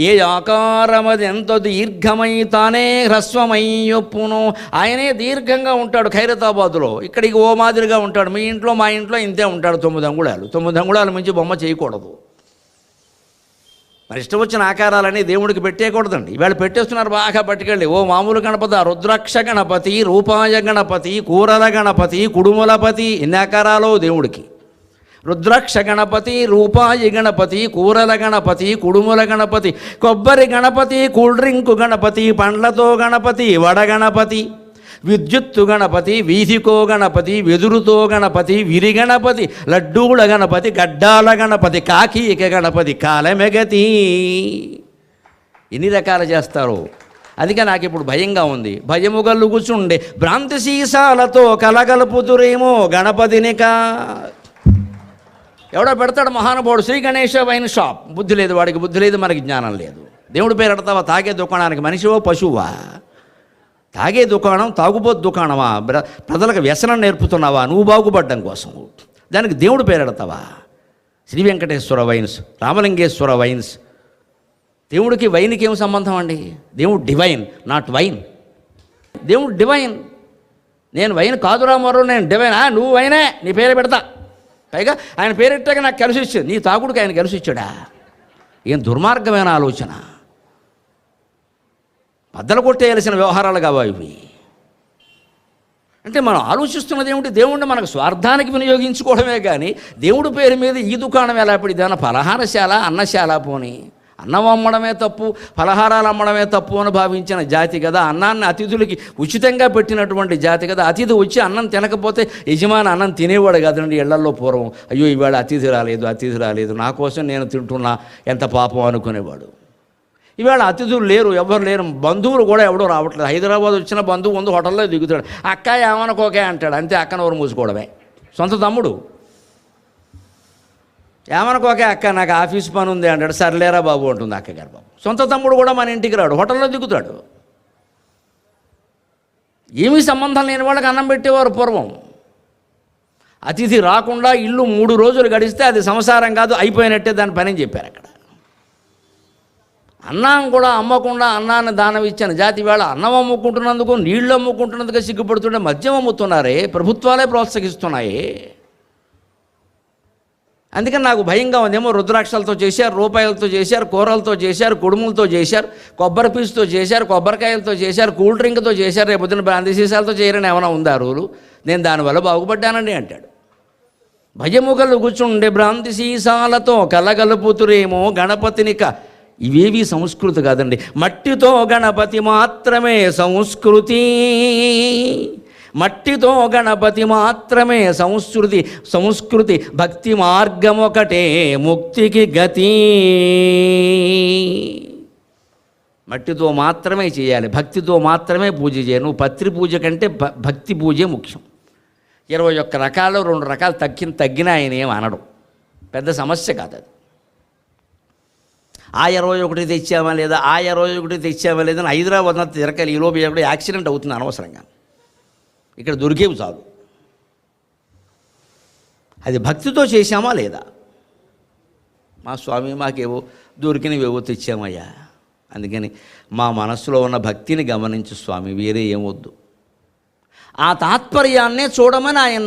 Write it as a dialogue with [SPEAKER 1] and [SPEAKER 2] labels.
[SPEAKER 1] ఏ ఆకారమదెంత దీర్ఘమై తానే హ్రస్వమై యొప్పును. ఆయనే దీర్ఘంగా ఉంటాడు ఖైరతాబాదులో, ఇక్కడికి ఓ మాదిరిగా ఉంటాడు. మీ ఇంట్లో మా ఇంట్లో ఇంతే ఉంటాడు, 9 అంగుళాలు. 9 అంగుళాల మించి బొమ్మ చేయకూడదు. మరి ఇష్టం వచ్చిన ఆకారాలని దేవుడికి పెట్టేయకూడదండి. ఇవాళ పెట్టేస్తున్నారు బాగా పట్టుకెళ్ళి. ఓ మామూలు గణపతి, రుద్రాక్ష గణపతి, రూపాయ గణపతి, కూరల గణపతి, కుడుములపతి, ఎన్ని ఆకారాలు దేవుడికి. రుద్రాక్ష గణపతి, రూపాయి గణపతి, కూరల గణపతి, కుడుముల గణపతి, కొబ్బరి గణపతి, కూల్ డ్రింకు గణపతి, పండ్లతో గణపతి, వడ గణపతి, విద్యుత్తు గణపతి, వీధికో గణపతి, వెదురుతో గణపతి, విరి గణపతి, లడ్డూల గణపతి, గడ్డాల గణపతి, కాకీక గణపతి, కాలమెగతి. ఎన్ని రకాలు చేస్తారు. అందుకే నాకు ఇప్పుడు భయంగా ఉంది. భయము గలుగుచుండే భ్రాంతి సీసాలతో కలగలుపుతురేమో గణపతినికా. ఎవడో పెడతాడు మహానుభావుడు, శ్రీ గణేష వైన్ షాప్. బుద్ధి లేదు వాడికి, బుద్ధి లేదు, మనకి జ్ఞానం లేదు. దేవుడి పేరు ఎడతావా? తాగే దుకాణానికి మనిషివో పశువా? తాగే దుకాణం తాగుబోతు దుకాణమా? ప్రజలకు వ్యసనం నేర్పుతున్నావా నువ్వు బాగుపడ్డం కోసం? దానికి దేవుడి పేరు ఎడతావా? Shri Venkateswara wines, Ramalingeswara wines. దేవుడికి వైన్కి ఏం సంబంధం అండి? దేవుడు డివైన్, నాట్ వైన్. దేవుడు డివైన్. నేను వైన్ కాదురా మరో, నేను డివైన్. నువ్వు వైనే, నీ పేరే పెడతా. పైగా ఆయన పేరెట్టాక నాకు కలిసి ఇచ్చాడు. నీ తాగుడికి ఆయన కలిసి ఇచ్చాడా? ఏం దుర్మార్గమైన ఆలోచన. బద్దలు కొట్టేయాల్సిన వ్యవహారాలు కావా ఇవి? అంటే మనం ఆలోచిస్తున్నది ఏమిటి? దేవుడిని మనకు స్వార్థానికి వినియోగించుకోవడమే కానీ దేవుడి పేరు మీద ఈ దుకాణం ఎలా పడి, దాని పలహారశాల, అన్నశాల. పోని అన్నం అమ్మడమే తప్పు, పలహారాలు అమ్మడమే తప్పు అని భావించిన జాతి కదా. అన్నాన్ని అతిథులకి ఉచితంగా పెట్టినటువంటి జాతి కదా. అతిథి వచ్చి అన్నం తినకపోతే యజమాని అన్నం తినేవాడు కదండి ఇళ్లల్లో పూర్వం. అయ్యో ఇవాళ అతిథి రాలేదు, నా కోసం నేను తింటున్నా, ఎంత పాపం అనుకునేవాడు. ఇవాళ అతిథులు లేరు, ఎవరు లేరు. బంధువులు కూడా ఎవడో రావట్లేదు. హైదరాబాద్ వచ్చిన బంధువు ముందు హోటల్లో దిగుతాడు. అక్క ఏమనుకోకే అంటాడు, అంతే. అక్క నోరు మూసుకోవడమే. సొంత తమ్ముడు ఏమనుకోకే అక్క నాకు ఆఫీస్ పని ఉంది అంటాడు. సర్లేరా బాబు అంటుంది అక్కగారు. బాబు సొంత తమ్ముడు కూడా మన ఇంటికి రాడు, హోటల్లో దిగుతాడు. ఏమీ సంబంధం లేని వాళ్ళకి అన్నం పెట్టేవారు పూర్వం. అతిథి రాకుండా ఇల్లు 3 రోజులు గడిస్తే అది సంసారం కాదు, అయిపోయినట్టే దాని పని అని చెప్పారు అక్కడ. అన్నం కూడా అమ్మకుండా అన్నాన్ని దానం ఇచ్చిన జాతి వేళ అన్నం అమ్ముకుంటున్నందుకు, నీళ్లు అమ్ముకుంటున్నందుకు సిగ్గుపడుతుంటే మద్యం అమ్ముతున్నారే, ప్రభుత్వాలే ప్రోత్సహిస్తున్నాయి. అందుకని నాకు భయంగా ఉందేమో. రుద్రాక్షలతో చేశారు, రూపాయలతో చేశారు, కూరలతో చేశారు, కుడుములతో చేశారు, కొబ్బరి పీసుతో చేశారు, కొబ్బరికాయలతో చేశారు, కూల్ డ్రింక్తో చేశారు. రేపు పొద్దున బ్రాంతి సీసాలతో చేయరని ఏమైనా ఉందా రూలు? నేను దానివల్ల బాగుపడ్డానండి అంటాడు. భయము కలుగుచుండే భ్రాంతి సీసాలతో కలగలుపుతురేమో గణపతినిక. ఇవేవి సంస్కృతి కాదండి. మట్టితో గణపతి మాత్రమే సంస్కృతి, మట్టితో గణపతి మాత్రమే సంస్కృతి. భక్తి మార్గం ఒకటే ముక్తికి గతి. మట్టితో మాత్రమే చేయాలి, భక్తితో మాత్రమే పూజ చేయాలి. నువ్వు పత్రి పూజ కంటే భక్తి పూజే ముఖ్యం. 21 రకాలు 2 రకాలు తగ్గిన ఆయన ఏం అనడం పెద్ద సమస్య కాదు అది. ఆ 21 తెచ్చామా లేదా, ఆ 21 తెచ్చామా లేదని హైదరాబాద్ అంతా తిరకాలి. ఈలోపు ఎక్కడ యాక్సిడెంట్ అవుతుంది అనవసరంగా. ఇక్కడ దొరికేవి చాలు. అది భక్తితో చేశామా లేదా? మా స్వామి మాకేవో దొరికినవేవో తెచ్చామయ్యా. అందుకని మా మనస్సులో ఉన్న భక్తిని గమనించు స్వామి, వేరే ఏమొద్దు. ఆ తాత్పర్యాన్నే చూడమని ఆయన